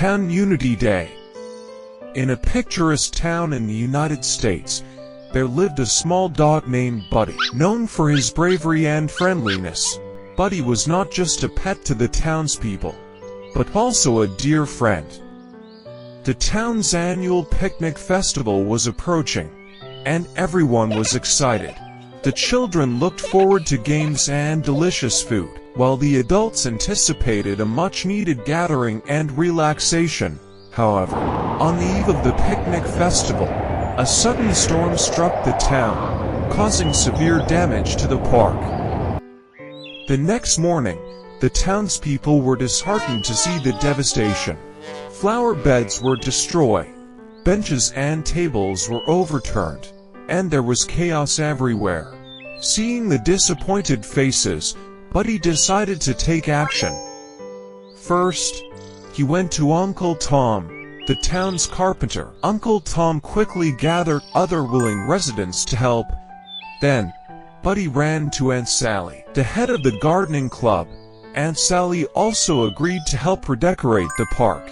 Town Unity Day. In a picturesque town in the United States, there lived a small dog named Buddy, known for his bravery and friendliness. Buddy was not just a pet to the townspeople, but also a dear friend. The town's annual picnic festival was approaching, and everyone was excited. The children looked forward to games and delicious food, while the adults anticipated a much-needed gathering and relaxation. However, on the eve of the picnic festival, a sudden storm struck the town, causing severe damage to the park. The next morning, the townspeople were disheartened to see the devastation. Flower beds were destroyed, benches and tables were overturned, and there was chaos everywhere. Seeing the disappointed faces, Buddy decided to take action. First, he went to Uncle Tom, the town's carpenter. Uncle Tom quickly gathered other willing residents to help. Then, Buddy ran to Aunt Sally, the head of the gardening club. Aunt Sally also agreed to help redecorate the park.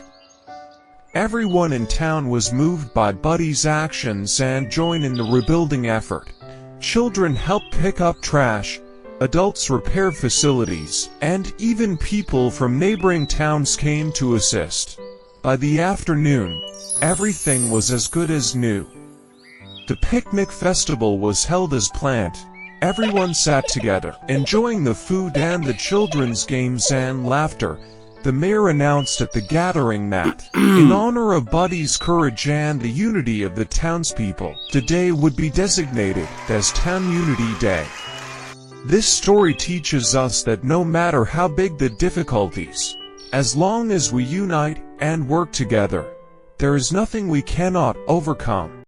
Everyone in town was moved by Buddy's actions and joined in the rebuilding effort. Children helped pick up trash, adults repaired facilities, and even people from neighboring towns came to assist. By the afternoon, everything was as good as new. The picnic festival was held as planned. Everyone sat together, enjoying the food and the children's games and laughter. The mayor announced at the gathering that, in honor of Buddy's courage and the unity of the townspeople, the day would be designated as Town Unity Day. This story teaches us that no matter how big the difficulties, as long as we unite and work together, there is nothing we cannot overcome.